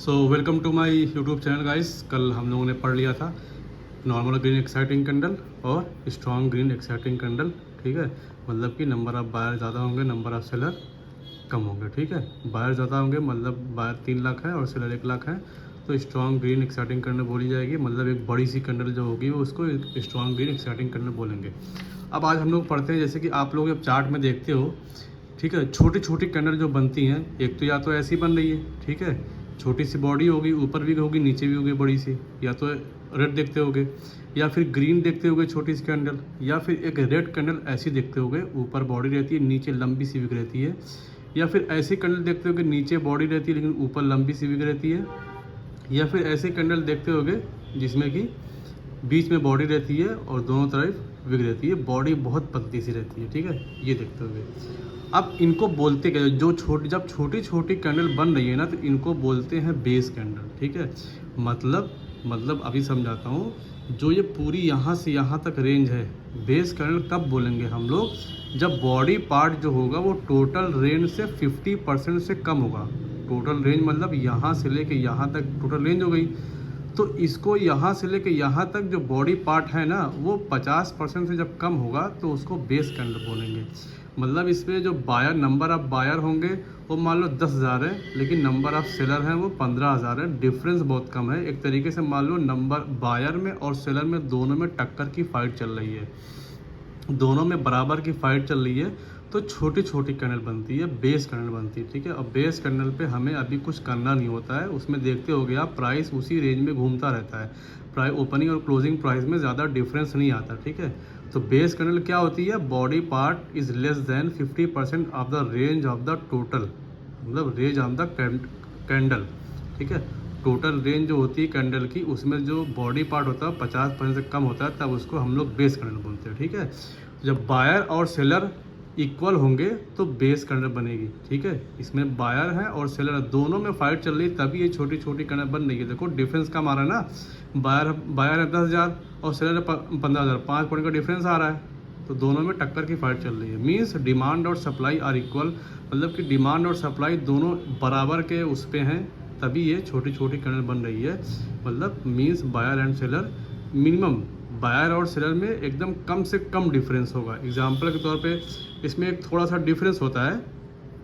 So welcome to my YouTube channel guys. कल हम लोगों ने पढ़ लिया था नॉर्मल ग्रीन एक्साइटिंग कैंडल और स्ट्रॉन्ग ग्रीन एक्साइटिंग कैंडल। ठीक है, मतलब कि नंबर ऑफ बायर ज़्यादा होंगे, नंबर ऑफ सेलर कम होंगे। ठीक है, बायर ज़्यादा होंगे मतलब बायर 3 लाख है और सेलर 1 लाख है, तो स्ट्रॉन्ग ग्रीन एक्साइटिंग कैंडल बोली जाएगी। मतलब एक बड़ी सी कैंडल जो होगी वो उसको स्ट्रॉन्ग ग्रीन एक्साइटिंग कैंडल बोलेंगे। अब आज हम लोग पढ़ते हैं, जैसे कि आप लोग अब चार्ट में देखते हो, ठीक है, छोटी छोटी कैंडल जो बनती हैं, एक तो या तो ऐसी बन रही है, ठीक है, छोटी सी बॉडी होगी, ऊपर भी होगी नीचे भी होगी बड़ी सी, या तो रेड देखते होगे, या फिर ग्रीन देखते होगे छोटी सी कैंडल, या फिर एक रेड कैंडल ऐसी देखते होगे, ऊपर बॉडी रहती है नीचे लंबी सी विक रहती है, या फिर ऐसी कैंडल देखते होगे नीचे बॉडी रहती है लेकिन ऊपर लंबी सी विक रहती है, या फिर ऐसे कैंडल देखते होगे जिसमें कि बीच में बॉडी रहती है और दोनों तरफ विग रहती है, बॉडी बहुत पतली सी रहती है। ठीक है, ये देखते होगे। अब इनको बोलते क्या, जो जब छोटी छोटी कैंडल बन रही है ना, तो इनको बोलते हैं बेस कैंडल। ठीक है, मतलब अभी समझाता हूँ। जो ये पूरी यहाँ से यहाँ तक रेंज है, बेस कैंडल कब बोलेंगे हम लोग, जब बॉडी पार्ट जो होगा वो टोटल रेंज से 50% से कम होगा। टोटल रेंज मतलब यहाँ से लेके यहाँ तक टोटल रेंज हो गई, तो इसको यहाँ से लेके यहाँ तक जो बॉडी पार्ट है ना, वो 50% से जब कम होगा तो उसको बेस कैंडल बोलेंगे। मतलब इसमें जो बायर नंबर ऑफ बायर होंगे वो मान लो 10,000 है, लेकिन नंबर ऑफ सेलर हैं वो 15,000 है। डिफरेंस बहुत कम है। एक तरीके से मान लो नंबर बायर में और सेलर में दोनों में टक्कर की फाइट चल रही है, दोनों में बराबर की फाइट चल रही है, तो छोटी छोटी कैंडल बनती है, बेस कैंडल बनती है। ठीक है, और बेस कैंडल पे हमें अभी कुछ करना नहीं होता है। उसमें देखते हो गया, प्राइस उसी रेंज में घूमता रहता है, प्राइस ओपनिंग और क्लोजिंग प्राइस में ज़्यादा डिफरेंस नहीं आता। ठीक है, तो बेस कैंडल क्या होती है, body part is less than 50% of the range of the total, मतलब रेंज ऑफ द कैंडल। ठीक है, टोटल रेंज जो होती है कैंडल की, उसमें जो बॉडी पार्ट होता है 50% से कम होता है, तब उसको हम लोग बेस कैंडल बोलते हैं। ठीक है, जब बायर और सेलर इक्वल होंगे तो बेस कैंडल बनेगी। ठीक है, इसमें बायर है और सेलर दोनों में फाइट चल रही है, तभी ये छोटी छोटी कैंडल बन रही है। देखो डिफरेंस कम आ रहा है ना, बायर है 10,000 और सेलर है 15,000, 5 पॉइंट का डिफरेंस आ रहा है, तो दोनों में टक्कर की फाइट चल रही है। मीन्स डिमांड और सप्लाई आर इक्वल, मतलब कि डिमांड और सप्लाई दोनों बराबर के उस पे हैं, तभी ये छोटी छोटी कैंडल बन रही है। मतलब means buyer and seller minimum, buyer और सेलर में एकदम कम से कम डिफरेंस होगा। एग्जांपल के तौर पे इसमें एक थोड़ा सा डिफरेंस होता है,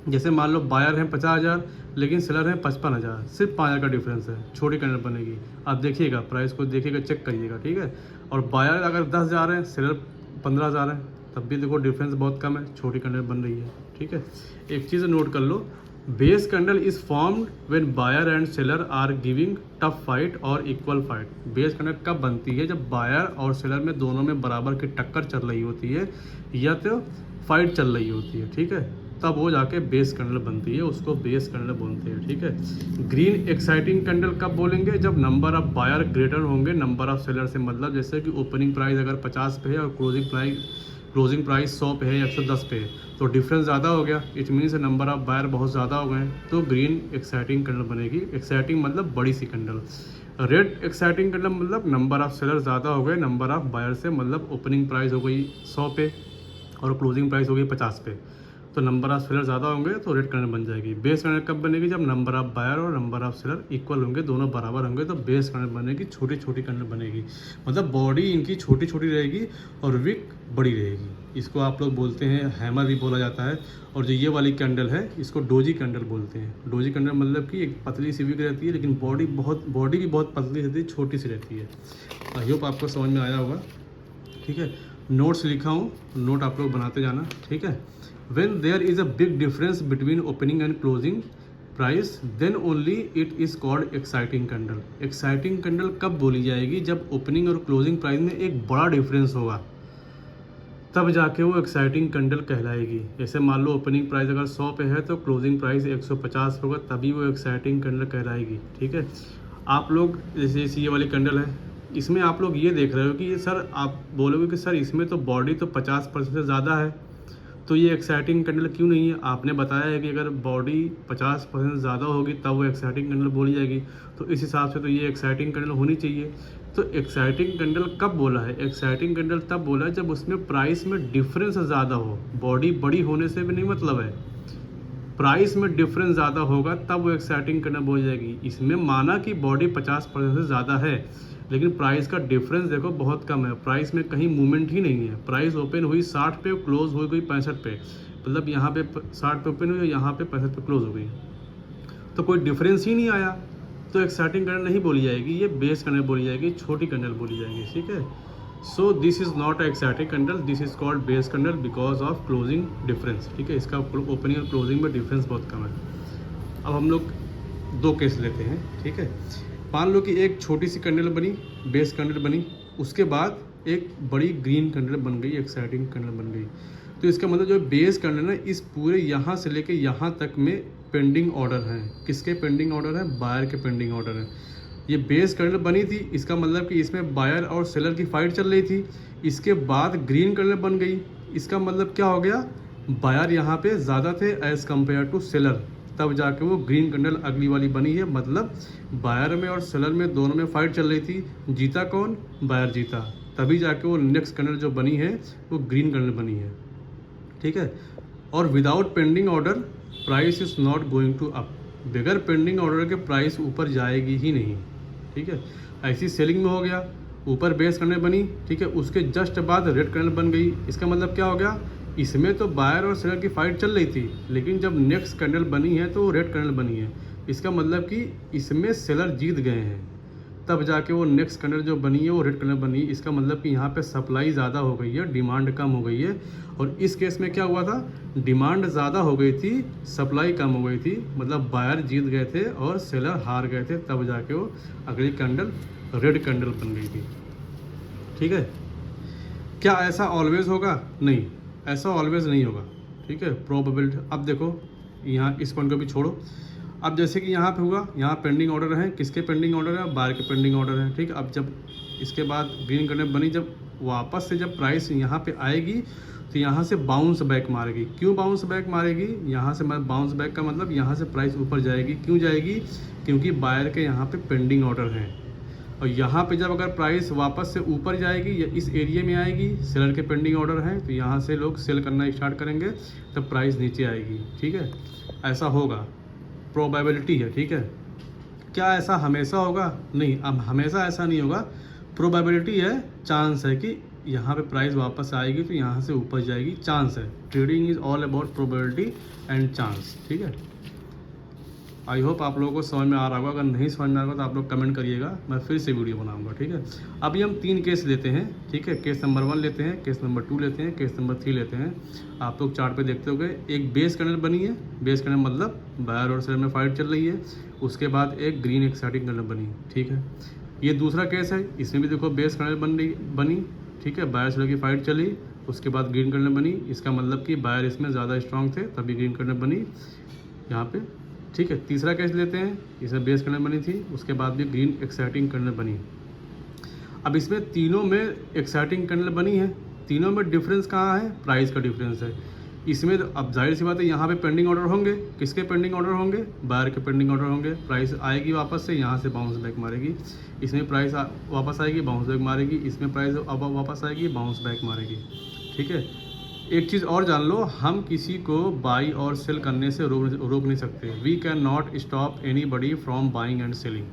जैसे मान लो बायर हैं 50,000 लेकिन सेलर हैं 55,000, सिर्फ 5,000 का डिफरेंस है, छोटी कैंडल बनेगी। आप देखिएगा, प्राइस को देखिएगा, चेक करिएगा। ठीक है, और बायर अगर 10,000 है, सेलर 15,000 है, तब भी देखो डिफरेंस बहुत कम है, छोटी कैंडल बन रही है। ठीक है, एक चीज़ नोट कर लो, base candle is formed when buyer and seller are giving tough fight और इक्वल फाइट। बेस कैंडल कब बनती है, जब बायर और सेलर में दोनों में बराबर की टक्कर चल रही होती है या तो फाइट चल रही होती है। ठीक है, तब वो जाके बेस कैंडल बनती है, उसको बेस कैंडल बोलते हैं। ठीक है, ग्रीन एक्साइटिंग कैंडल कब बोलेंगे, जब नंबर ऑफ बायर ग्रेटर होंगे नंबर ऑफ सेलर से। मतलब जैसे कि ओपनिंग प्राइस अगर 50 पे है और क्लोजिंग प्राइस 100 पे है या 110 पे है, तो डिफरेंस ज़्यादा हो गया, it means number of buyer बहुत ज़्यादा हो गए हैं, तो ग्रीन एक्साइटिंग कैंडल बनेगी। एक्साइटिंग मतलब बड़ी सी कैंडल। रेड एक्साइटिंग कैंडल मतलब नंबर ऑफ सेलर ज़्यादा हो गए नंबर ऑफ बायर से, मतलब ओपनिंग प्राइस हो गई 100 पे और क्लोजिंग प्राइस हो गई 50 पे, तो नंबर ऑफ सेलर ज़्यादा होंगे तो रेड कैंडल बन जाएगी। बेस कैंडल कब बनेगी, जब नंबर ऑफ बायर और नंबर ऑफ सेलर इक्वल होंगे, दोनों बराबर होंगे, तो बेस कैंडल बनेगी, छोटी छोटी कैंडल बनेगी। मतलब बॉडी इनकी छोटी छोटी रहेगी और विक बड़ी रहेगी। इसको आप लोग बोलते हैं हैमर भी बोला जाता है। और जो ये वाली कैंडल है इसको डोजी कैंडल बोलते हैं। डोजी कैंडल मतलब कि एक पतली सी विक रहती है लेकिन बॉडी भी बहुत पतली रहती है, छोटी सी रहती है। आई होप आपको समझ में आया होगा। ठीक है, नोट्स लिखा हूँ, नोट आप लोग बनाते जाना। ठीक है, when there is a big difference between opening and closing price then only it is called exciting candle। exciting candle कब बोली जाएगी, जब ओपनिंग और क्लोजिंग प्राइस में एक बड़ा डिफरेंस होगा, तब जाके वो एक्साइटिंग कैंडल कहलाएगी। जैसे मान लो ओपनिंग प्राइस अगर 100 पे है तो क्लोजिंग प्राइस 150 होगा, तभी वो एक्साइटिंग कैंडल कहलाएगी। ठीक है, आप लोग जैसे ये वाली कैंडल है, इसमें आप लोग ये देख रहे हो कि ये सर, आप बोलोगे कि सर इसमें तो बॉडी तो 50% से ज़्यादा है, तो ये एक्साइटिंग कैंडल क्यों नहीं है। आपने बताया है कि अगर बॉडी 50% ज़्यादा होगी तब वो एक्साइटिंग कैंडल बोली जाएगी, तो इस हिसाब से तो ये एक्साइटिंग कैंडल होनी चाहिए। तो एक्साइटिंग कैंडल कब बोला है, एक्साइटिंग कैंडल तब बोला है जब उसमें प्राइस में डिफरेंस ज़्यादा हो, बॉडी बड़ी होने से भी नहीं मतलब है, प्राइस में डिफरेंस ज़्यादा होगा तब वो एक्साइटिंग कैंडल बोली जाएगी। इसमें माना कि बॉडी 50% से ज़्यादा है, लेकिन प्राइस का डिफरेंस देखो बहुत कम है, प्राइस में कहीं मूवमेंट ही नहीं है। प्राइस ओपन हुई 60 पे, क्लोज हो गई 65 पे, मतलब यहाँ पे 60 पे ओपन हुई, यहाँ पे 65 पे क्लोज हो गई, तो कोई डिफरेंस ही नहीं आया, तो एक्साइटिंग कैंडल नहीं बोली जाएगी, ये बेस कैंडल बोली जाएगी, छोटी कैंडल बोली जाएगी। ठीक है, so this is not exciting candle, this is called base candle because of closing difference. ठीक है, इसका ओपनिंग और क्लोजिंग में डिफरेंस बहुत कम है। अब हम लोग दो केस लेते हैं। ठीक है, मान लो कि एक छोटी सी कैंडल बनी, बेस कैंडल बनी, उसके बाद एक बड़ी ग्रीन कैंडल बन गई, एक्साइटिंग कैंडल बन गई। तो इसका मतलब जो बेस कैंडल है, इस पूरे यहाँ से लेके यहाँ तक में पेंडिंग ऑर्डर हैं। किसके पेंडिंग ऑर्डर है? बायर के पेंडिंग ऑर्डर है। ये बेस कैंडल बनी थी, इसका मतलब कि इसमें बायर और सेलर की फाइट चल रही थी। इसके बाद ग्रीन कैंडल बन गई, इसका मतलब क्या हो गया? बायर यहाँ पे ज़्यादा थे एज कम्पेयर टू सेलर, तब जाके वो ग्रीन कैंडल अगली वाली बनी है। मतलब बायर में और सेलर में दोनों में फाइट चल रही थी, जीता कौन? बायर जीता, तभी जाके वो नेक्स्ट कैंडल जो बनी है वो ग्रीन कैंडल बनी है। ठीक है, और without pending order price is not going to up, बगैर पेंडिंग ऑर्डर के प्राइस ऊपर जाएगी ही नहीं। ठीक है, ऐसी सेलिंग में हो गया, ऊपर बेस कैंडल बनी, ठीक है, उसके जस्ट बाद रेड कैंडल बन गई। इसका मतलब क्या हो गया? इसमें तो बायर और सेलर की फाइट चल रही थी, लेकिन जब नेक्स्ट कैंडल बनी है तो रेड कैंडल बनी है। इसका मतलब कि इसमें सेलर जीत गए हैं, तब जाके वो नेक्स्ट कैंडल जो बनी है वो रेड कैंडल बनी है। इसका मतलब कि यहाँ पे सप्लाई ज़्यादा हो गई है, डिमांड कम हो गई है। और इस केस में क्या हुआ था? डिमांड ज़्यादा हो गई थी, सप्लाई कम हो गई थी, मतलब बायर जीत गए थे और सेलर हार गए थे, तब जाके वो अगली कैंडल रेड कैंडल बन गई थी। ठीक है, क्या ऐसा ऑलवेज होगा? नहीं, ऐसा ऑलवेज नहीं होगा। ठीक है, प्रोबेबिलिटी। अब देखो यहाँ इस पॉइंट को भी छोड़ो, अब जैसे कि यहाँ पे हुआ, यहाँ पेंडिंग ऑर्डर है, किसके पेंडिंग ऑर्डर है? बायर के पेंडिंग ऑर्डर है। ठीक है, अब जब इसके बाद ग्रीन कैंडल बनी, जब वापस से जब प्राइस यहाँ पे आएगी तो यहाँ से बाउंस बैक मारेगी। क्यों बाउंस बैक मारेगी? यहाँ से बाउंस बैक का मतलब यहाँ से प्राइस ऊपर जाएगी। क्यों जाएगी? क्योंकि बायर के यहाँ पे पेंडिंग ऑर्डर हैं, और यहाँ पे जब अगर प्राइस वापस से ऊपर जाएगी या इस एरिया में आएगी, सेलर के पेंडिंग ऑर्डर हैं, तो यहाँ से लोग सेल करना स्टार्ट करेंगे, तब प्राइस नीचे आएगी। ठीक है, ऐसा होगा, प्रोबेबिलिटी है। ठीक है, क्या ऐसा हमेशा होगा? नहीं, अब हमेशा ऐसा नहीं होगा, प्रोबेबिलिटी है, चांस है कि यहाँ पे प्राइस वापस आएगी तो यहाँ से ऊपर जाएगी, चांस है। Trading is all about probability and chance. ठीक है, आई होप आप लोगों को समझ में आ रहा होगा। अगर नहीं समझ में आ रहा तो आप लोग कमेंट करिएगा, मैं फिर से वीडियो बनाऊंगा। ठीक है, अभी हम 3 केस लेते हैं। ठीक है, केस नंबर 1 लेते हैं, केस नंबर 2 लेते हैं, केस नंबर 3 लेते हैं। आप लोग चार्ट पे देखते होंगे, एक बेस कैंडल बनी है, बेस कैंडल मतलब बायर और सेलर में फाइट चल रही है, उसके बाद एक ग्रीन एक्साइटिंग कैंडल बनी। ठीक है, ये दूसरा केस है, इसमें भी देखो बेस कैंडल बनी। ठीक है, बायर सेलर की फाइट चली, उसके बाद ग्रीन कैंडल बनी। इसका मतलब कि बायर इसमें ज़्यादा स्ट्रॉन्ग थे, तभी ग्रीन कैंडल बनी यहाँ पे। ठीक है, तीसरा केस लेते हैं, इसमें बेस कैंडल बनी थी, उसके बाद भी ग्रीन एक्साइटिंग कैंडल बनी। अब इसमें तीनों में एक्साइटिंग कैंडल बनी है, तीनों में डिफरेंस कहाँ है? प्राइस का डिफरेंस है। इसमें अब जाहिर सी बात है, यहाँ पे पेंडिंग ऑर्डर होंगे, किसके पेंडिंग ऑर्डर होंगे? बायर के पेंडिंग ऑर्डर होंगे। प्राइस आएगी वापस से, यहाँ से बाउंस बैक मारेगी, इसमें प्राइस वापस आएगी, बाउंस बैक मारेगी, इसमें प्राइस अब वापस आएगी, बाउंस बैक मारेगी। ठीक है, एक चीज़ और जान लो, हम किसी को बाई और सेल करने से रोक नहीं सकते। We can not stop anybody from buying and selling.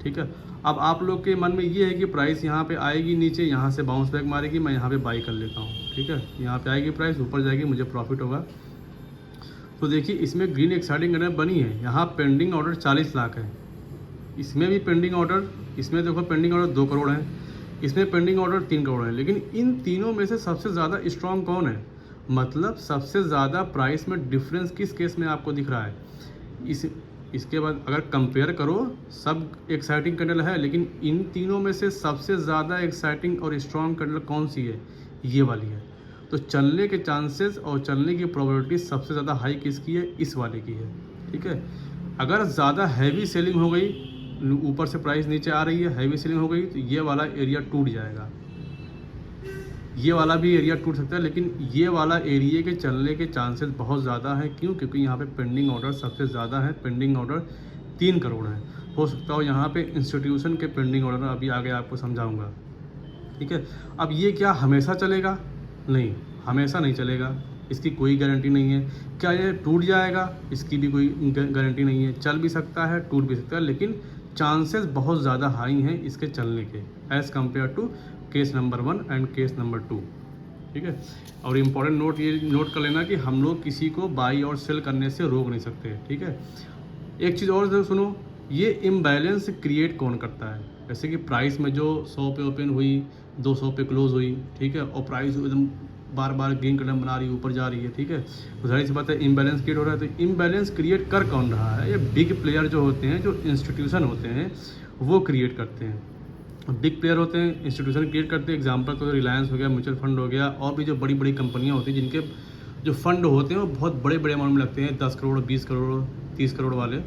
ठीक है, अब आप लोग के मन में ये है कि प्राइस यहाँ पे आएगी नीचे, यहाँ से बाउंस बैक मारेगी, मैं यहाँ पे बाई कर लेता हूँ। ठीक है, यहाँ पे आएगी प्राइस, ऊपर जाएगी, मुझे प्रॉफिट होगा। तो देखिए, इसमें ग्रीन एक्साइटिंग कैंडल बनी है, यहाँ पेंडिंग ऑर्डर 40 लाख है, इसमें भी पेंडिंग ऑर्डर, इसमें देखो पेंडिंग ऑर्डर 2 करोड़ है, इसमें पेंडिंग ऑर्डर 3 करोड़ है। लेकिन इन तीनों में से सबसे ज़्यादा स्ट्रॉन्ग कौन है? मतलब सबसे ज़्यादा प्राइस में डिफरेंस किस केस में आपको दिख रहा है? इसके बाद अगर कंपेयर करो, सब एक्साइटिंग कैंडल है, लेकिन इन तीनों में से सबसे ज़्यादा एक्साइटिंग और स्ट्रॉन्ग कैंडल कौन सी है? ये वाली है। तो चलने के चांसेस और चलने की प्रोबेबिलिटी सबसे ज़्यादा हाई किसकी है? इस वाले की है। ठीक है, अगर ज़्यादा हैवी सेलिंग हो गई, ऊपर से प्राइस नीचे आ रही है, हैवी सेलिंग हो गई, तो ये वाला एरिया टूट जाएगा, ये वाला भी एरिया टूट सकता है, लेकिन ये वाला एरिया के चलने के चांसेस बहुत ज़्यादा है। क्यों? क्योंकि यहाँ पे पेंडिंग ऑर्डर सबसे ज़्यादा है, पेंडिंग ऑर्डर 3 करोड़ है। हो सकता हो यहाँ पे इंस्टीट्यूशन के पेंडिंग ऑर्डर, अभी आगे आपको समझाऊंगा। ठीक है, अब ये क्या हमेशा चलेगा? नहीं, हमेशा नहीं चलेगा। इसकी कोई गारंटी नहीं है। क्या ये टूट जाएगा, इसकी भी कोई गारंटी नहीं है। चल भी सकता है, टूट भी सकता है, लेकिन चांसेस बहुत ज़्यादा हाई हैं इसके चलने के as compare to case number 1 and case number 2। ठीक है, और इम्पॉर्टेंट नोट ये नोट कर लेना कि हम लोग किसी को बाई और सेल करने से रोक नहीं सकते। ठीक है, एक चीज़ और सुनो, ये इम्बैलेंस क्रिएट कौन करता है? जैसे कि प्राइस में जो 100 पे ओपन हुई, 200 पे क्लोज हुई, ठीक है, और प्राइस एकदम बार बार ग्रीन कलर बना रही है, ऊपर जा रही है, ठीक है, तो जाहिर सी बात है इम्बैलेंस क्रिएट हो रहा है। तो इम्बैलेंस क्रिएट कर कौन रहा है? ये बिग प्लेयर जो होते हैं, जो इंस्टीट्यूशन होते हैं, वो क्रिएट करते हैं। बिग प्लेयर होते हैं, इंस्टीट्यूशन क्रिएट करते हैं। एग्जांपल तो रिलायंस हो गया, म्यूचुअल फंड हो गया, और भी जो बड़ी बड़ी कंपनियां होती हैं जिनके जो फंड होते हैं वो बहुत बड़े बड़े अमाउंट में लगते हैं, 10 करोड़, 20 करोड़, 30 करोड़ वाले,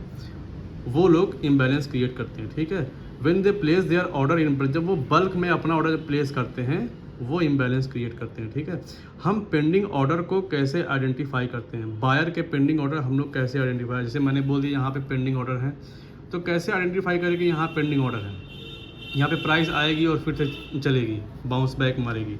वो लोग इम्बैलेंस क्रिएट करते हैं। ठीक है, when they place their order in, जब वो बल्क में अपना ऑर्डर प्लेस करते हैं, वो इम्बैलेंस क्रिएट करते हैं। ठीक है, हम पेंडिंग ऑर्डर को कैसे आइडेंटिफाई करते हैं? बायर के पेंडिंग ऑर्डर हम लोग कैसे आइडेंटिफाई, जैसे मैंने बोल दिया यहाँ पे पेंडिंग ऑर्डर है, तो कैसे आइडेंटिफाई करें कि यहाँ पेंडिंग ऑर्डर है? यहाँ पे प्राइस आएगी और फिर से चलेगी, बाउंस बैक मारेगी।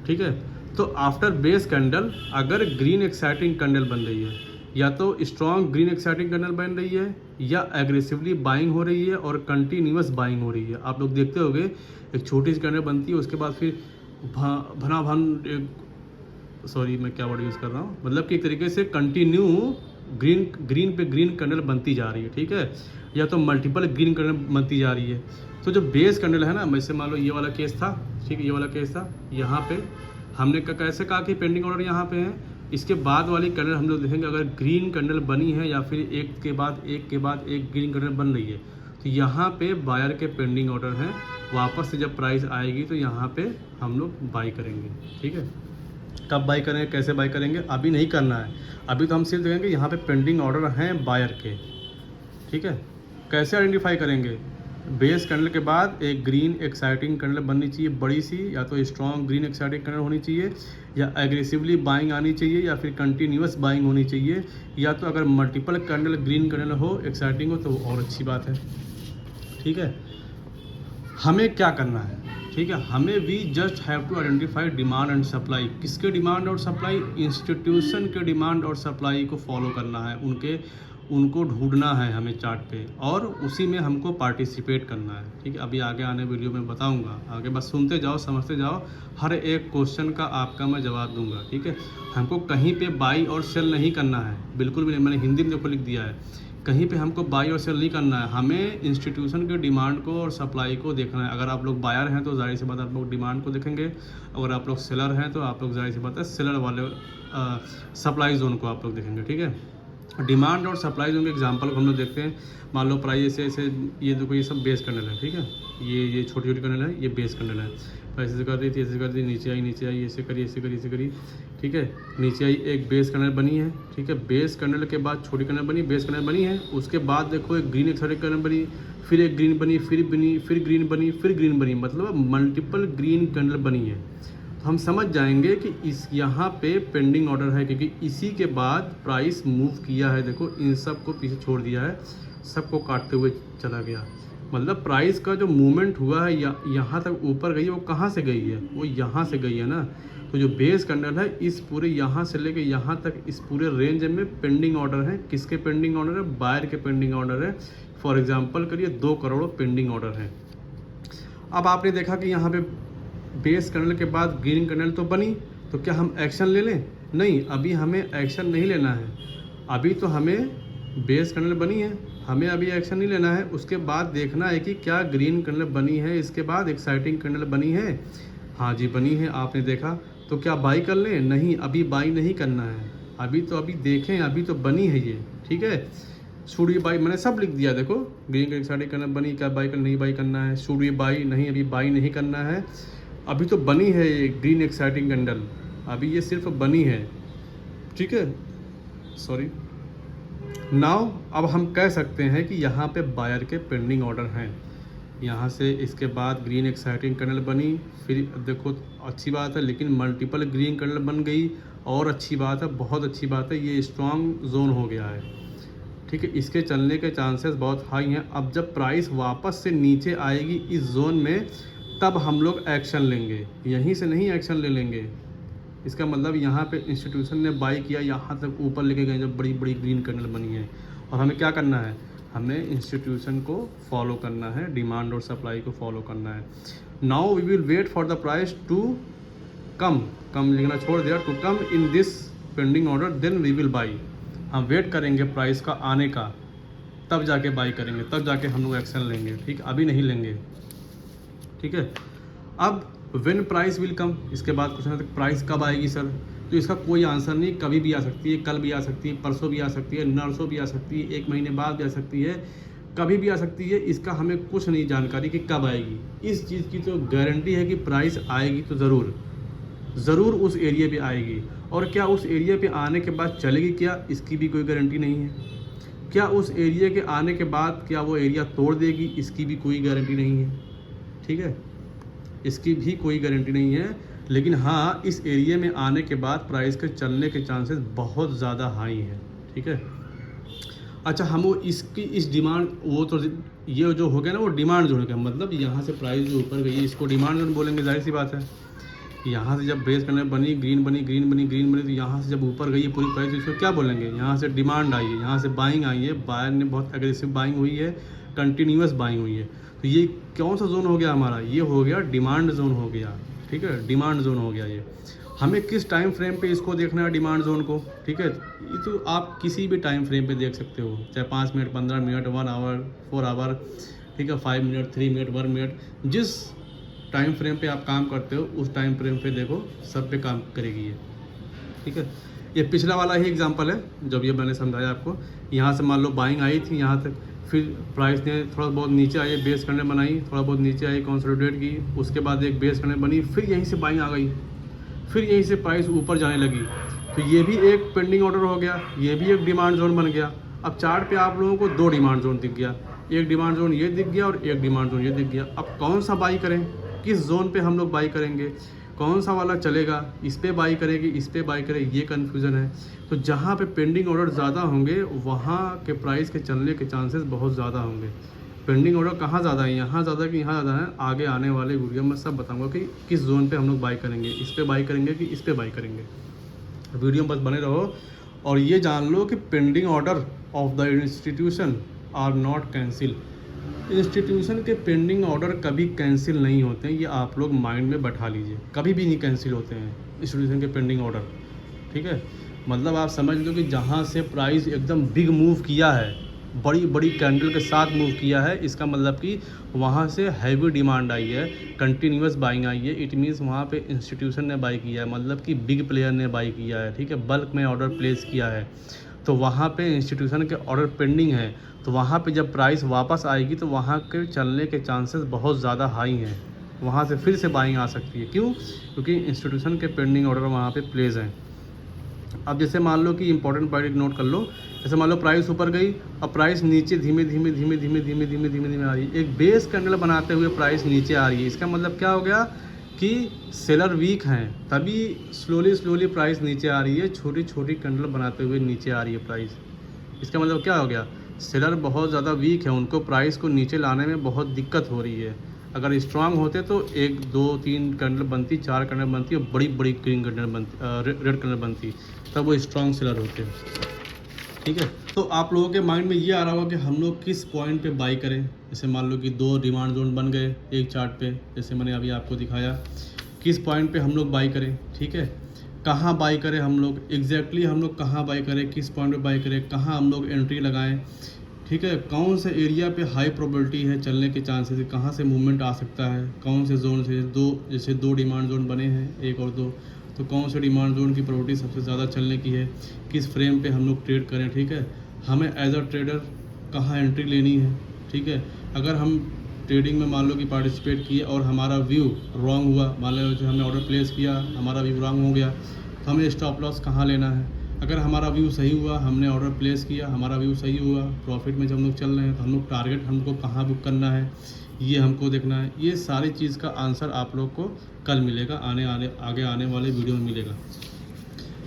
ठीक है, तो आफ्टर बेस कैंडल अगर ग्रीन एक्साइटिंग कैंडल बन रही है, या तो स्ट्रॉन्ग ग्रीन एक्साइटिंग कैंडल बन रही है, या एग्रेसिवली बाइंग हो रही है और कंटिन्यूस बाइंग हो रही है। आप लोग देखते होंगे एक छोटी सी कैंडल बनती है, उसके बाद फिर मैं क्या वर्ड यूज़ कर रहा हूँ, मतलब कि एक तरीके से कंटिन्यू ग्रीन पे ग्रीन कैंडल बनती जा रही है। ठीक है, या तो मल्टीपल ग्रीन कैंडल बनती जा रही है। तो जो बेस कैंडल है ना, वैसे मान लो ये वाला केस था, ठीक है, ये वाला केस था, यहाँ पे हमने कैसे कहा कि पेंडिंग ऑर्डर यहाँ पे है। इसके बाद वाली कैंडल हम लोग देखेंगे, अगर ग्रीन कैंडल बनी है या फिर एक के बाद एक ग्रीन कैंडल बन रही है, तो यहाँ पे बायर के पेंडिंग ऑर्डर हैं। वापस से जब प्राइस आएगी तो यहाँ पे हम लोग बाई करेंगे। ठीक है, कब बाई करेंगे, कैसे बाई करेंगे, अभी नहीं करना है। अभी तो हम सिर्फ देखेंगे यहाँ पे पेंडिंग ऑर्डर हैं बायर के। ठीक है, कैसे आइडेंटिफाई करेंगे? बेस कैंडल के बाद एक ग्रीन एक्साइटिंग कैंडल बननी चाहिए बड़ी सी, या तो स्ट्रॉन्ग ग्रीन एक्साइटिंग कैंडल होनी चाहिए, या एग्रेसिवली बाइंग आनी चाहिए, या फिर कंटिन्यूस बाइंग होनी चाहिए, या तो अगर मल्टीपल कैंडल ग्रीन कैंडल हो, एक्साइटिंग हो, तो वो और अच्छी बात है। ठीक है, हमें क्या करना है? ठीक है, हमें we just have to identify demand and supply. किसके डिमांड और सप्लाई? इंस्टीट्यूशन के डिमांड और सप्लाई को फॉलो करना है, उनको ढूंढना है हमें चार्ट पे, और उसी में हमको पार्टिसिपेट करना है। ठीक है, अभी आगे आने वीडियो में बताऊंगा, आगे बस सुनते जाओ, समझते जाओ, हर एक क्वेश्चन का आपका मैं जवाब दूंगा। ठीक है, हमको कहीं पे बाई और सेल नहीं करना है, बिल्कुल भी नहीं। मैंने हिंदी में देखो लिख दिया है, कहीं पे हमको बाई और सेल नहीं करना है, हमें इंस्टीट्यूशन के डिमांड को और सप्लाई को देखना है। अगर आप लोग बायर हैं तो जाहिर सी बात आप लोग डिमांड को देखेंगे, अगर आप लोग सेलर हैं तो आप लोग जाहिर सी बात है सेलर वाले सप्लाई जोन को आप लोग देखेंगे। ठीक है, डिमांड और सप्लाई जोन के एग्जांपल को हम लोग देखते हैं। मान लो प्राइस ऐसे ये देखो, ये सब बेस कैंडल है। ठीक है, ये छोटी छोटी कैंडल है, ये बेस कैंडल है। प्राइस ऐसे कर दी थी, ऐसे कर दी, नीचे आई, ऐसे करी। ठीक है, नीचे आई, एक बेस कैंडल बनी है। ठीक है, बेस कैंडल के बाद छोटी कैंडल बनी, बेस कैंडल बनी है, उसके बाद देखो एक ग्रीन एक्साइटिंग कैंडल बनी, फिर एक ग्रीन बनी, फिर ग्रीन बनी, फिर ग्रीन बनी, मतलब मल्टीपल ग्रीन कैंडल बनी है। तो हम समझ जाएंगे कि इस यहाँ पे पेंडिंग ऑर्डर है, क्योंकि इसी के बाद प्राइस मूव किया है। देखो इन सब को पीछे छोड़ दिया है, सबको काटते हुए चला गया, मतलब प्राइस का जो मूवमेंट हुआ है यहाँ तक ऊपर गई है, वो कहाँ से गई है? वो यहाँ से गई है ना। तो जो बेस कैंडल है, इस पूरे यहाँ से लेके यहाँ तक, इस पूरे रेंज में पेंडिंग ऑर्डर है। किसके पेंडिंग ऑर्डर है? बायर के पेंडिंग ऑर्डर है। फॉर एग्जांपल करिए 2 करोड़ पेंडिंग ऑर्डर है। अब आपने देखा कि यहाँ पे बेस कैंडल के बाद ग्रीन कैंडल तो बनी, तो क्या हम एक्शन ले लें? नहीं, अभी हमें एक्शन नहीं लेना है। अभी तो हमें बेस कैंडल बनी है, हमें अभी एक्शन नहीं लेना है। उसके बाद देखना है कि क्या ग्रीन कैंडल बनी है, इसके बाद एक्साइटिंग कैंडल बनी है। हाँ जी बनी है, आपने देखा, तो क्या बाई कर लें? नहीं, अभी बाई नहीं करना है। अभी देखें, अभी तो बनी है ये। ठीक है, शुड वी बाई, मैंने सब लिख दिया। देखो ग्रीन एक्साइटिंग कैंडल बनी, क्या बाई कर, नहीं बाई करना है। शुड वी बाई, नहीं अभी बाई नहीं करना है, अभी तो बनी है ये ग्रीन एक्साइटिंग कैंडल, अभी ये सिर्फ बनी है। ठीक है, सॉरी। नाउ अब हम कह सकते हैं कि यहाँ पे बायर के पेंडिंग ऑर्डर हैं। यहाँ से इसके बाद ग्रीन एक्साइटिंग कैंडल बनी, फिर देखो अच्छी बात है, लेकिन मल्टीपल ग्रीन कैंडल बन गई, और अच्छी बात है, बहुत अच्छी बात है, ये स्ट्रॉन्ग जोन हो गया है। ठीक है, इसके चलने के चांसेस बहुत हाई हैं। अब जब प्राइस वापस से नीचे आएगी इस जोन में, तब हम लोग एक्शन लेंगे, यहीं से नहीं एक्शन ले लेंगे, इसका मतलब यहाँ पे इंस्टीट्यूशन ने बाई किया, यहाँ तक ऊपर लेके गए जब बड़ी बड़ी ग्रीन कैंडल बनी है। और हमें क्या करना है, हमें इंस्टीट्यूशन को फॉलो करना है, डिमांड और सप्लाई को फॉलो करना है। Now we will wait for the price to come लिखना छोड़ दिया, to come in this pending order then we will buy. हम वेट करेंगे प्राइस का आने का, तब जाके बाई करेंगे, तब जाके हम लोग एक्शन लेंगे, ठीक, अभी नहीं लेंगे, ठीक है। अब व्हेन प्राइस विल कम, इसके बाद कुछ ना तक प्राइस कब आएगी सर, तो इसका कोई आंसर नहीं, कभी भी आ सकती है, कल भी आ सकती है, परसों भी आ सकती है, नरसों भी आ सकती है, 1 महीने बाद भी आ सकती है, कभी भी आ सकती है। इसका हमें कुछ नहीं जानकारी कि कब आएगी। इस चीज़ की तो गारंटी है कि प्राइस आएगी तो ज़रूर उस एरिया पे आएगी। और क्या उस एरिया पे आने के बाद चलेगी क्या, इसकी भी कोई गारंटी नहीं है। क्या उस एरिया के आने के बाद क्या वो एरिया तोड़ देगी, इसकी भी कोई गारंटी नहीं है, ठीक है, इसकी भी कोई गारंटी नहीं है। लेकिन हाँ, इस एरिया में आने के बाद प्राइस के चलने के चांसेस बहुत ज़्यादा हाई हैं, ठीक है। अच्छा, हम वो इसकी इस डिमांड, वो तो ये जो हो गया ना, वो डिमांड जोन का मतलब यहाँ से प्राइस जो ऊपर गई इसको डिमांड जोन बोलेंगे, जाहिर सी बात है। यहाँ से जब बेस करने बनी, ग्रीन बनी, तो यहाँ से जब ऊपर गई है पूरी प्राइस, इसको क्या बोलेंगे, यहाँ से डिमांड आई है, यहाँ से बाइंग आई है, बायर ने बहुत एग्रेसिव बाइंग हुई है, कंटिन्यूस बाइंग हुई है। तो ये कौन सा जोन हो गया हमारा, ये हो गया डिमांड जोन हो गया, ठीक है, डिमांड जोन हो गया ये। हमें किस टाइम फ्रेम पे इसको देखना है डिमांड जोन को, ठीक है। ये तो आप किसी भी टाइम फ्रेम पे देख सकते हो, चाहे 5 मिनट, 15 मिनट, 1 आवर, 4 आवर, ठीक है, 5 मिनट, 3 मिनट, 1 मिनट, जिस टाइम फ्रेम पे आप काम करते हो उस टाइम फ्रेम पे देखो, सब पे काम करेगी ये, ठीक है। ये पिछला वाला ही एग्जांपल है जब ये मैंने समझाया आपको। यहाँ से मान लो बाइंग आई थी यहाँ तक, फिर प्राइस ने थोड़ा बहुत नीचे आई, बेस करने बनाई, थोड़ा बहुत नीचे आई, कंसोलिडेट की, उसके बाद एक बेस करने बनी, फिर यहीं से बाइंग आ गई, फिर यहीं से प्राइस ऊपर जाने लगी। तो ये भी एक पेंडिंग ऑर्डर हो गया, ये भी एक डिमांड जोन बन गया। अब चार्ट पे आप लोगों को 2 डिमांड जोन दिख गया, एक डिमांड जोन ये दिख गया और एक डिमांड जोन ये दिख गया। अब कौन सा बाई करें, किस जोन पे हम लोग बाई करेंगे, कौन सा वाला चलेगा, इस पे बाई करेगी, इस पे बाई करे, ये कन्फ्यूज़न है। तो जहाँ पे पेंडिंग ऑर्डर ज़्यादा होंगे वहाँ के प्राइस के चलने के चांसेस बहुत ज़्यादा होंगे। पेंडिंग ऑर्डर कहाँ ज़्यादा है, यहाँ ज़्यादा कि यहाँ ज़्यादा है, आगे आने वाले वीडियो में सब बताऊँगा कि किस जोन पे हम लोग बाई करेंगे, इस पे बाई करेंगे कि इस पे बाई करेंगे। वीडियो में बस बने रहो और ये जान लो कि pending order of the institution are not cancel. Institution के पेंडिंग ऑर्डर कभी कैंसिल नहीं होते हैं, ये आप लोग माइंड में बैठा लीजिए, कभी भी नहीं कैंसिल होते हैं इंस्टीट्यूशन के पेंडिंग ऑर्डर, ठीक है। मतलब आप समझ लो कि जहाँ से प्राइस एकदम बिग मूव किया है, बड़ी बड़ी कैंडल के साथ मूव किया है, इसका मतलब कि वहाँ से हैवी डिमांड आई है, कंटिन्यूस बाइंग आई है। इट मीन्स वहाँ पे इंस्टीट्यूशन ने बाई किया है, मतलब कि बिग प्लेयर ने बाई किया है, ठीक है, बल्क में ऑर्डर प्लेस किया है। तो वहाँ पे इंस्टीट्यूशन के ऑर्डर पेंडिंग है, तो वहाँ पे जब प्राइस वापस आएगी तो वहाँ के चलने के चांसेस बहुत ज़्यादा हाई हैं, वहाँ से फिर से बाइंग आ सकती है। क्यों? क्योंकि इंस्टीट्यूशन के पेंडिंग ऑर्डर वहाँ पे प्लेस हैं। अब जैसे मान लो कि इंपॉर्टेंट पॉइंट नोट कर लो, जैसे मान लो प्राइस ऊपर गई, अब प्राइस नीचे धीमे धीमे आ रही है, एक बेस कैंडल बनाते हुए प्राइस नीचे आ रही है। इसका मतलब क्या हो गया कि सेलर वीक हैं, तभी स्लोली प्राइस नीचे आ रही है, छोटी छोटी कैंडल बनाते हुए नीचे आ रही है प्राइस। इसका मतलब क्या हो गया, सेलर बहुत ज़्यादा वीक है, उनको प्राइस को नीचे लाने में बहुत दिक्कत हो रही है। अगर स्ट्रांग होते तो 1 2 3 कैंडल बनती, 4 कैंडल बनती और बड़ी बड़ी ग्रीन कैंडल बनती, रेड कैंडल बनती, तब वो स्ट्रांग सेलर होते हैं, ठीक है। तो आप लोगों के माइंड में ये आ रहा होगा कि हम लोग किस पॉइंट पे बाई करें। जैसे मान लो कि 2 डिमांड जोन बन गए एक चार्ट पे, जैसे मैंने अभी आपको दिखाया, किस पॉइंट पे हम लोग बाई करें, ठीक है, कहाँ बाई करें हम लोग, एग्जैक्टली हम लोग कहाँ बाई करें, किस पॉइंट पे बाई करें, कहाँ हम लोग एंट्री लगाएं, ठीक है, कौन से एरिया पे हाई प्रोबेबिलिटी है चलने के चांसेस, कहाँ से मूवमेंट आ सकता है, कौन से जोन से, जैसे 2 डिमांड जोन बने हैं 1 और 2, तो कौन से डिमांड जोन की प्रोबेबिलिटी सबसे ज़्यादा चलने की है, किस फ्रेम पे हम लोग ट्रेड करें, ठीक है, हमें एज अ ट्रेडर कहाँ एंट्री लेनी है, ठीक है। अगर हम ट्रेडिंग में मान लो कि पार्टिसिपेट किए और हमारा व्यू रॉन्ग हुआ, मान लो जो हमने ऑर्डर प्लेस किया हमारा व्यू रॉन्ग हो गया, तो हमें स्टॉप लॉस कहाँ लेना है। अगर हमारा व्यू सही हुआ, हमने ऑर्डर प्लेस किया, हमारा व्यू सही हुआ, प्रॉफिट में जब हम लोग चल रहे हैं, तो हम लोग टारगेट हमको कहाँ बुक करना है, ये हमको देखना है। ये सारी चीज़ का आंसर आप लोग को कल मिलेगा, आगे आने वाले वीडियो में मिलेगा।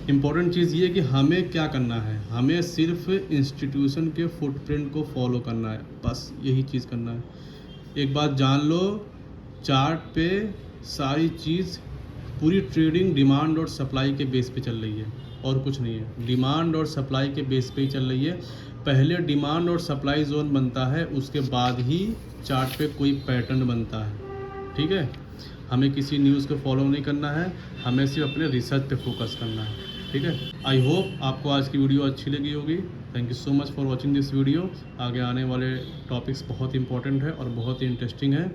इम्पॉर्टेंट चीज़ ये कि हमें क्या करना है, हमें सिर्फ इंस्टीट्यूशन के फुटप्रिंट को फॉलो करना है, बस यही चीज़ करना है। एक बात जान लो, चार्ट पे सारी चीज़ पूरी ट्रेडिंग डिमांड और सप्लाई के बेस पे चल रही है और कुछ नहीं है, डिमांड और सप्लाई के बेस पे ही चल रही है। पहले डिमांड और सप्लाई जोन बनता है, उसके बाद ही चार्ट पे कोई पैटर्न बनता है। ठीक है, हमें किसी न्यूज़ को फॉलो नहीं करना है, हमें सिर्फ अपने रिसर्च पे फोकस करना है। ठीक है, आई होप आपको आज की वीडियो अच्छी लगी होगी। Thank you so much for watching this video. आगे आने वाले टॉपिक्स बहुत इंपॉर्टेंट है और बहुत ही इंटरेस्टिंग है।